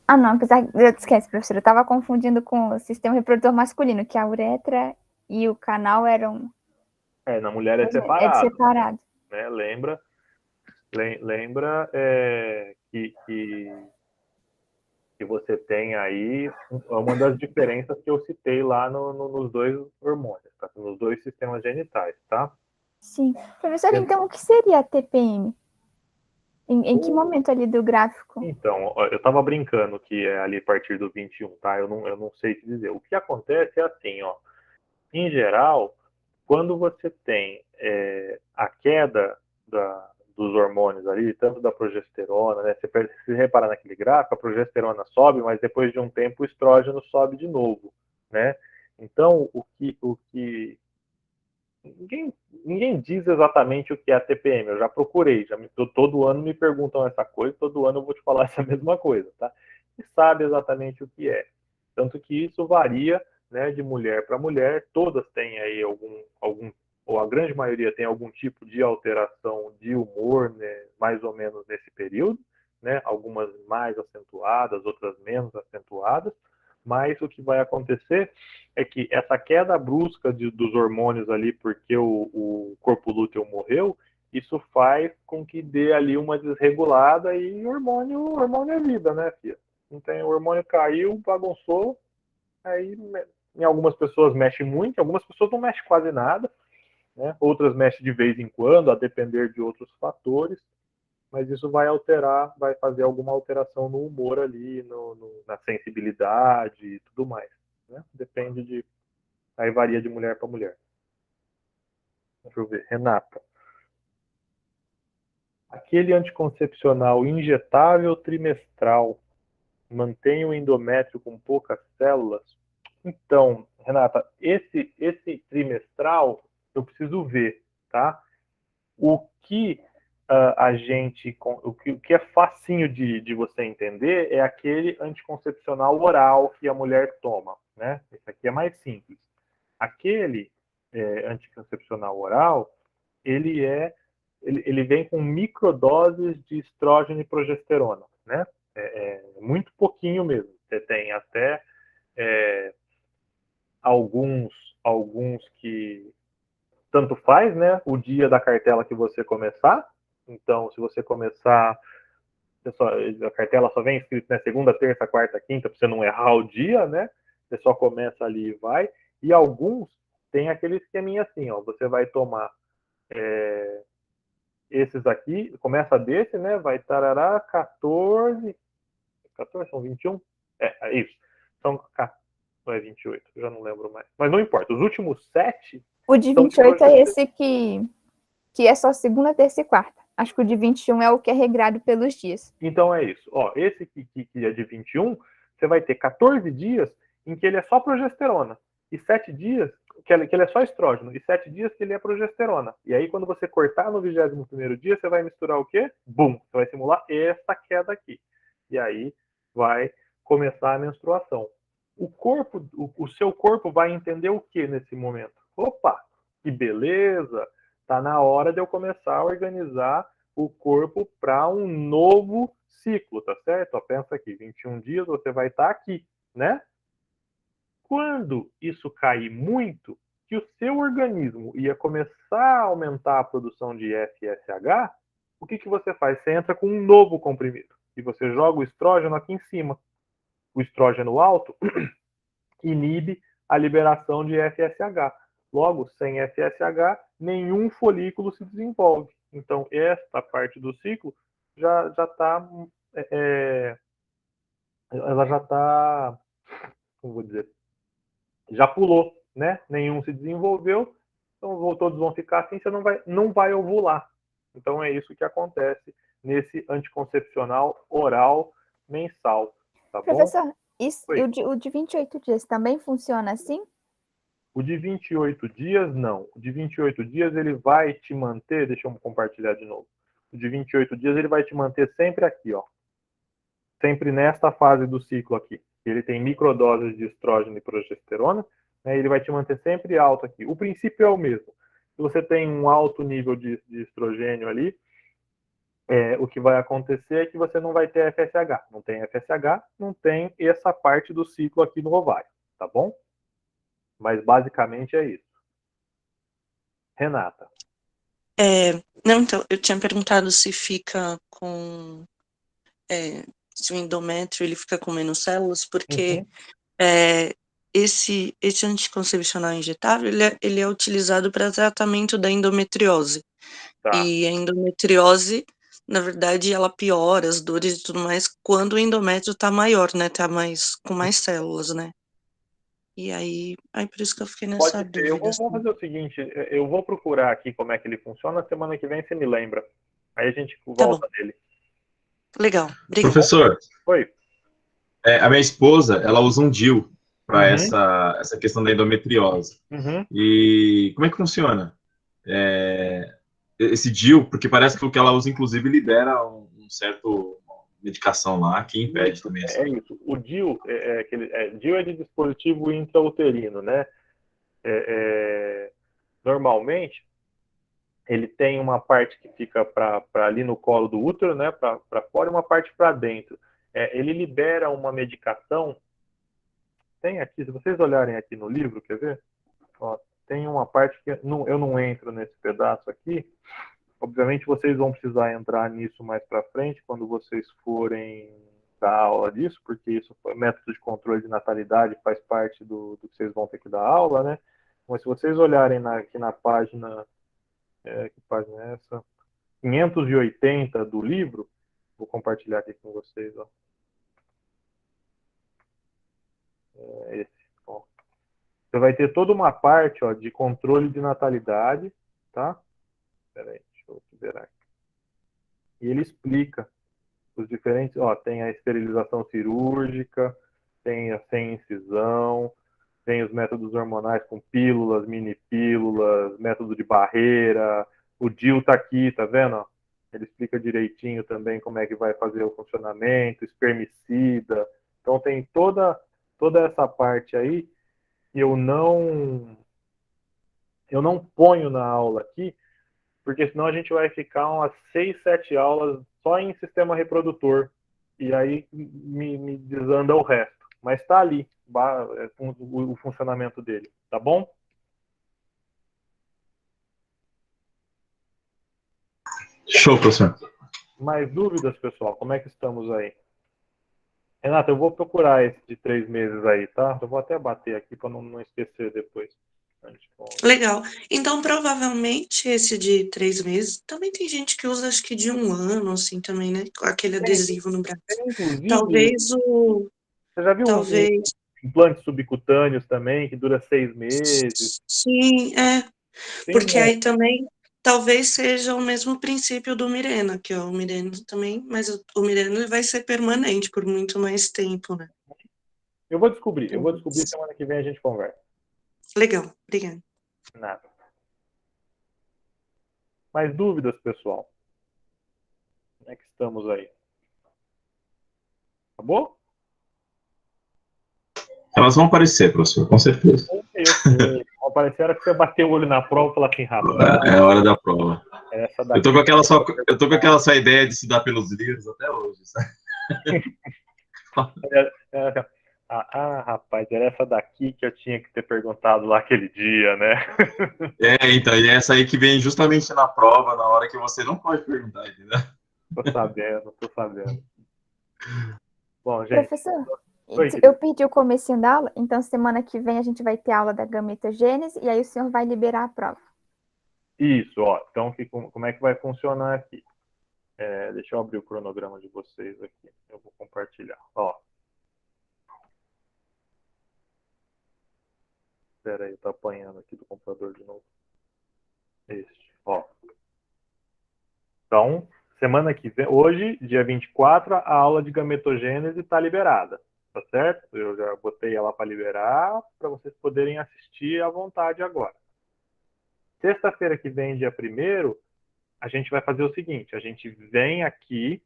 Ah, não, apesar... Esquece, professor, eu estava confundindo com o sistema reprodutor masculino, que a uretra e o canal eram... Na mulher é separado. separado. Né? Lembra que você tem aí uma das diferenças que eu citei lá nos dois hormônios, tá? Nos dois sistemas genitais, tá? Sim. Professor, então o que seria a TPM? Em que momento ali do gráfico? Então, eu estava brincando que é ali a partir do 21, tá? Eu não sei te dizer. O que acontece é assim, ó. Em geral, quando você tem a queda dos hormônios ali, tanto da progesterona, né? Se reparar naquele gráfico, a progesterona sobe, mas depois de um tempo o estrógeno sobe de novo, né? Então, o que ninguém diz exatamente o que é a TPM. Eu já procurei, todo ano me perguntam essa coisa, todo ano eu vou te falar essa mesma coisa, tá? E sabe exatamente o que é. Tanto que isso varia, né, de mulher para mulher. Todas têm aí algum, ou a grande maioria tem algum tipo de alteração de humor, né, mais ou menos nesse período, né? Algumas mais acentuadas, outras menos acentuadas. Mas o que vai acontecer é que essa queda brusca dos hormônios ali, porque o corpo lúteo morreu, isso faz com que dê ali uma desregulada, e hormônio é vida, né, filha? Então, o hormônio caiu, bagunçou, aí em algumas pessoas mexe muito, em algumas pessoas não mexe quase nada, né? Outras mexem de vez em quando, a depender de outros fatores, mas isso vai fazer alguma alteração no humor ali, na sensibilidade e tudo mais, né? Depende aí varia de mulher para mulher. Deixa eu ver, Renata. Aquele anticoncepcional injetável trimestral mantém o endométrio com poucas células? Então, Renata, esse trimestral eu preciso ver, tá? O que o que é facinho de você entender é aquele anticoncepcional oral que a mulher toma, né? Esse aqui é mais simples. Aquele anticoncepcional oral, ele vem com microdoses de estrógeno e progesterona, né? Muito pouquinho mesmo. Você tem até alguns que tanto faz, né? O dia da cartela que você começar. Então, se você começar, a cartela só vem escrito, né, segunda, terça, quarta, quinta, para você não errar o dia, né? Você só começa ali e vai. E alguns tem aquele esqueminha assim, ó. Você vai tomar esses aqui, começa desse, né? Vai tarará, 14 são 21? É isso. São não é 28, eu já não lembro mais. Mas não importa, os últimos 7... O de 28 é esse que é só segunda, terça e quarta. Acho que o de 21 é o que é regrado pelos dias. Então é isso. Ó, esse que é de 21, você vai ter 14 dias em que ele é só progesterona. E 7 dias que ele é só estrógeno. E 7 dias que ele é progesterona. E aí, quando você cortar no 21º dia, você vai misturar o quê? Bum! Você vai simular essa queda aqui. E aí vai começar a menstruação. O seu corpo vai entender o que nesse momento? Opa, que beleza! Tá na hora de eu começar a organizar o corpo para um novo ciclo, tá certo? Ó, pensa aqui, 21 dias você vai estar aqui, né? Quando isso cair muito, que o seu organismo ia começar a aumentar a produção de FSH, o que você faz? Você entra com um novo comprimido e você joga o estrógeno aqui em cima. O estrógeno alto inibe a liberação de FSH. Logo, sem FSH, nenhum folículo se desenvolve. Então, esta parte do ciclo já está... ela já está... Como vou dizer? Já pulou, né? Nenhum se desenvolveu, então todos vão ficar assim, você não vai ovular. Então, é isso que acontece nesse anticoncepcional oral mensal, tá bom? Professor, o de 28 dias também funciona assim? O de 28 dias, não. O de 28 dias, ele vai te manter, deixa eu compartilhar de novo. O de 28 dias, ele vai te manter sempre aqui, ó. Sempre nesta fase do ciclo aqui. Ele tem microdoses de estrógeno e progesterona, né, ele vai te manter sempre alto aqui. O princípio é o mesmo. Se você tem um alto nível de estrogênio ali, o que vai acontecer é que você não vai ter FSH. Não tem FSH, não tem essa parte do ciclo aqui no ovário, tá bom? Mas basicamente é isso. Renata. Não, então, eu tinha perguntado se fica com... se o endométrio ele fica com menos células, porque esse anticoncepcional injetável, ele é utilizado para tratamento da endometriose. Tá. E a endometriose, na verdade, ela piora as dores e tudo mais quando o endométrio tá maior, né? Tá com mais células, né? E aí por isso que eu fiquei nessa Pode ser. dúvida. Vamos fazer o seguinte, eu vou procurar aqui como é que ele funciona, semana que vem você me lembra. Aí a gente volta nele. Legal, obrigada. Professor, Oi. a minha esposa, ela usa um DIU para essa questão da endometriose. E como é que funciona? Esse DIU, porque parece que o que ela usa, inclusive, libera um certo medicação lá que impede também essa... É isso. O DIU DIU é de dispositivo intrauterino, né? Normalmente, ele tem uma parte que fica para ali no colo do útero, né? Para fora, e uma parte para dentro. Ele libera uma medicação. Tem aqui, se vocês olharem aqui no livro, quer ver? Ó, tem uma parte que eu não entro nesse pedaço aqui. Obviamente, vocês vão precisar entrar nisso mais para frente, quando vocês forem dar aula disso, porque isso é método de controle de natalidade, faz parte do que vocês vão ter que dar aula, né? Mas se vocês olharem aqui na página, que página é essa? 580 do livro, vou compartilhar aqui com vocês, ó. Esse, ó. Você vai ter toda uma parte, ó, de controle de natalidade, tá? Espera aí, deixa eu liberar aqui. E ele explica os diferentes, ó, tem a esterilização cirúrgica, tem a sem incisão, tem os métodos hormonais com pílulas, mini pílulas, método de barreira, o DIU tá aqui, tá vendo? Ele explica direitinho também como é que vai fazer o funcionamento, espermicida. Então tem toda essa parte aí que eu não ponho na aula aqui, porque senão a gente vai ficar umas 6, 7 aulas só em sistema reprodutor, e aí me desanda o resto. Mas está ali o funcionamento dele, tá bom? Show, professor. Mais dúvidas, pessoal? Como é que estamos aí? Renata, eu vou procurar esse de 3 meses aí, tá? Eu vou até bater aqui para não esquecer depois. Legal. Então, provavelmente, esse de 3 meses, também tem gente que usa, acho que de 1 ano, assim, também, né? Com aquele adesivo no braço. Inclusive, Talvez você já viu Talvez... implantes subcutâneos também, que dura 6 meses? Sim, Tem porque aí também talvez seja o mesmo princípio do Mirena, que o Mirena também, mas o Mirena ele vai ser permanente por muito mais tempo, né? Eu vou descobrir, semana que vem a gente conversa. Legal, obrigada. Nada. Mais dúvidas, pessoal? Como é que estamos aí? Acabou? Elas vão aparecer, professor, com certeza. Vão aparecer a hora que você bater o olho na prova e falar assim, rapaz. É a hora da prova. Eu tô com aquela só ideia de estudar pelos livros até hoje, sabe? Rapaz, era essa daqui que eu tinha que ter perguntado lá aquele dia, né? Então, e é essa aí que vem justamente na prova, na hora que você não pode perguntar, entendeu? Tô sabendo. Bom, gente. Professor, eu pedi o comecinho da aula, então semana que vem a gente vai ter aula da gametogênese e aí o senhor vai liberar a prova. Isso, ó. Então, como é que vai funcionar aqui? Deixa eu abrir o cronograma de vocês aqui. Eu vou compartilhar. Ó. Espera aí, tá apanhando aqui do computador de novo. Ó. Então, semana que vem, hoje, dia 24, a aula de gametogênese está liberada, tá certo? Eu já botei ela para liberar, para vocês poderem assistir à vontade agora. Sexta-feira que vem, dia 1º, a gente vai fazer o seguinte, a gente vem aqui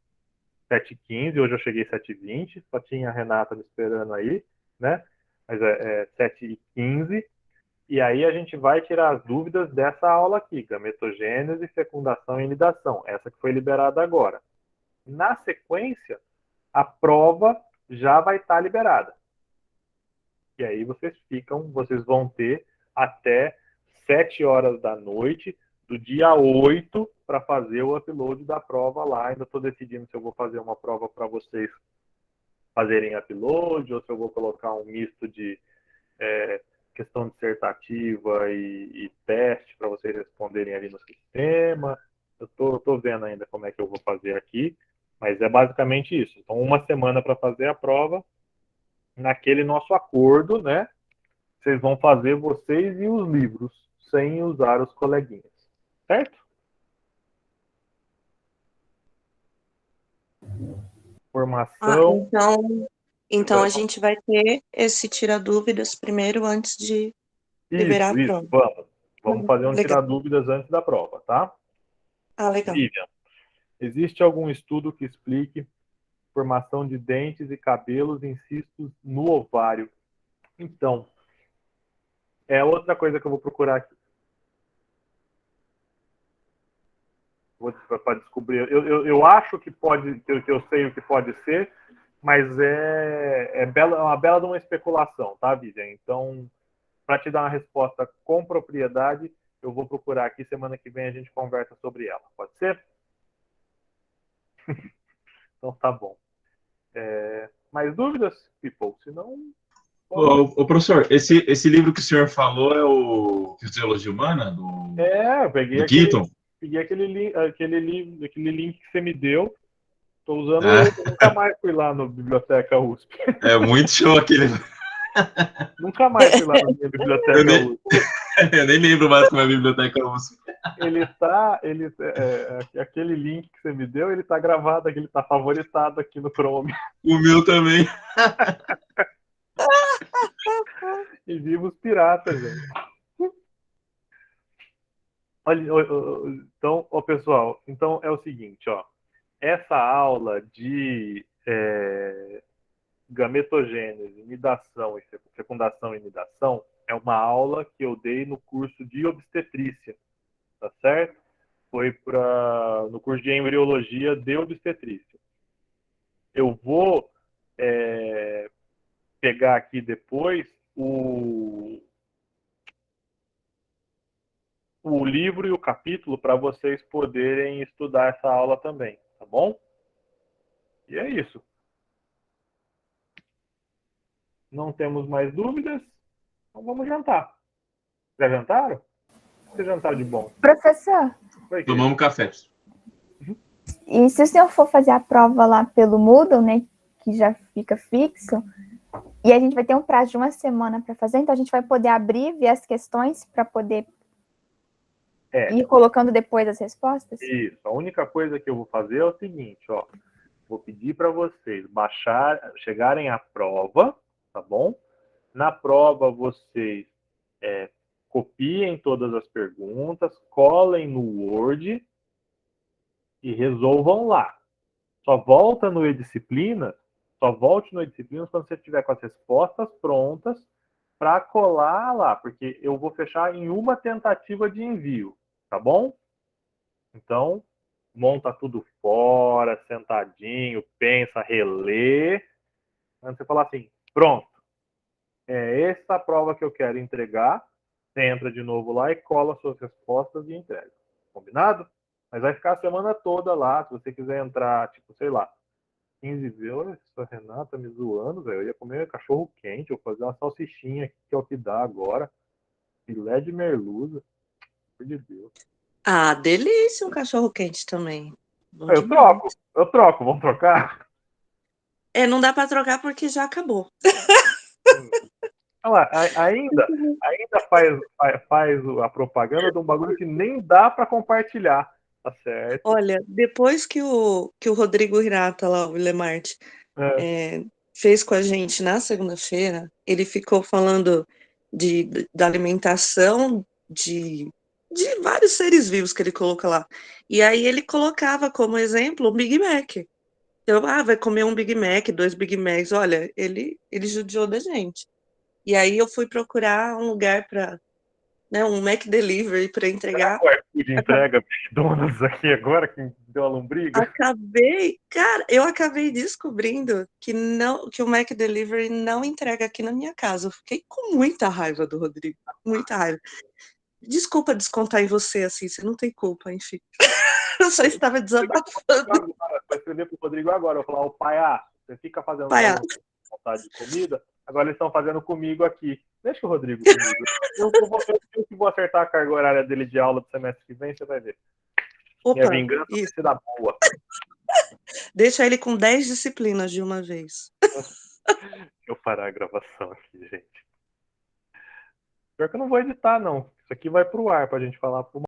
7h15, hoje eu cheguei 7h20, só tinha a Renata me esperando aí, né? Mas é 7h15, e aí a gente vai tirar as dúvidas dessa aula aqui, gametogênese, fecundação e inidação, essa que foi liberada agora. Na sequência, a prova já vai estar liberada. E aí vocês vão ter até 7 horas da noite do dia 8 para fazer o upload da prova lá. Ainda estou decidindo se eu vou fazer uma prova para vocês fazerem upload ou se eu vou colocar um misto de questão dissertativa e teste para vocês responderem ali no sistema. Eu tô vendo ainda como é que eu vou fazer aqui, mas é basicamente isso. Então, uma semana para fazer a prova. Naquele nosso acordo, né? Vocês vão fazer vocês e os livros, sem usar os coleguinhas. Certo? Formação. Então a gente vai ter esse tira-dúvidas primeiro antes de liberar a prova. Vamos fazer um tira-dúvidas antes da prova, tá? Legal. Vivian, existe algum estudo que explique formação de dentes e cabelos em cistos no ovário? Então, é outra coisa que eu vou procurar aqui. Para descobrir. Eu acho que pode, que eu sei o que pode ser, mas é uma bela de uma especulação, tá, Vivian? Então, para te dar uma resposta com propriedade, eu vou procurar aqui, semana que vem a gente conversa sobre ela. Pode ser? Então tá bom. Mais dúvidas, people? Se não... Ô, professor, esse livro que o senhor falou é o Fisiologia Humana? Eu peguei aquele link que você me deu. Estou usando ele, eu nunca mais fui lá no Biblioteca USP. É muito show aquele. Nunca mais fui lá na minha Biblioteca USP. Eu nem lembro mais como é a Biblioteca USP. Aquele link que você me deu, ele tá gravado aqui, ele tá favoritado aqui no Chrome. O meu também. E viva os piratas, gente. Olha, então, pessoal, então é o seguinte, ó. Essa aula de gametogênese, nidação e fecundação e nidação é uma aula que eu dei no curso de obstetrícia, tá certo? Foi no curso de embriologia de obstetrícia. Eu vou pegar aqui depois o livro e o capítulo para vocês poderem estudar essa aula também, tá bom? E é isso. Não temos mais dúvidas? Então vamos jantar. Já jantaram? O que jantaram de bom? Professor. Tomamos café. E se o senhor for fazer a prova lá pelo Moodle, né, que já fica fixo, e a gente vai ter um prazo de 1 semana para fazer, então a gente vai poder abrir, ver as questões para poder ir colocando depois as respostas? Isso. A única coisa que eu vou fazer é o seguinte, ó. Vou pedir para vocês chegarem à prova, tá bom? Na prova vocês copiem todas as perguntas, colhem no Word e resolvam lá. Só volte no E-Disciplinas quando você estiver com as respostas prontas para colar lá, porque eu vou fechar em uma tentativa de envio, tá bom? Então, monta tudo fora, sentadinho, pensa, relê. Antes você falar assim, pronto, é essa a prova que eu quero entregar. Você entra de novo lá e cola suas respostas e entrega. Combinado? Mas vai ficar a semana toda lá, se você quiser entrar, tipo, sei lá, 15 vezes, essa Renata me zoando, velho. Eu ia comer cachorro quente, vou fazer uma salsichinha aqui, que é o que dá agora. Filé de merluza. Por de Deus. Delícia um cachorro quente também. Eu troco, vamos trocar? Não dá para trocar porque já acabou. Olha lá, ainda faz a propaganda de um bagulho que nem dá para compartilhar, tá certo? Olha, depois que o Rodrigo Hirata lá, o Lemarte, fez com a gente na segunda-feira, ele ficou falando da alimentação de vários seres vivos que ele coloca lá. E aí ele colocava como exemplo o Big Mac. Então, vai comer um Big Mac, 2 Big Macs. Olha, ele judiou da gente. E aí eu fui procurar um lugar para, né, um Mac Delivery para entregar. O iFood entrega McDonald's aqui agora, que deu a lombriga? Eu acabei descobrindo que o Mac Delivery não entrega aqui na minha casa. Eu fiquei com muita raiva do Rodrigo, muita raiva. Desculpa descontar em você, assim, você não tem culpa, enfim. Eu só estava desabafando. Vou escrever pro Rodrigo agora, eu vou falar, Paiá, você fica fazendo vontade de comida, agora eles estão fazendo comigo aqui. Deixa o Rodrigo comigo. Eu vou acertar a carga horária dele de aula do semestre que vem, você vai ver. Opa, minha vingança vai ser da boa. Deixa ele com 10 disciplinas de uma vez. Deixa eu parar a gravação aqui, gente. Pior que eu não vou editar, não. Isso aqui vai pro ar pra gente falar pro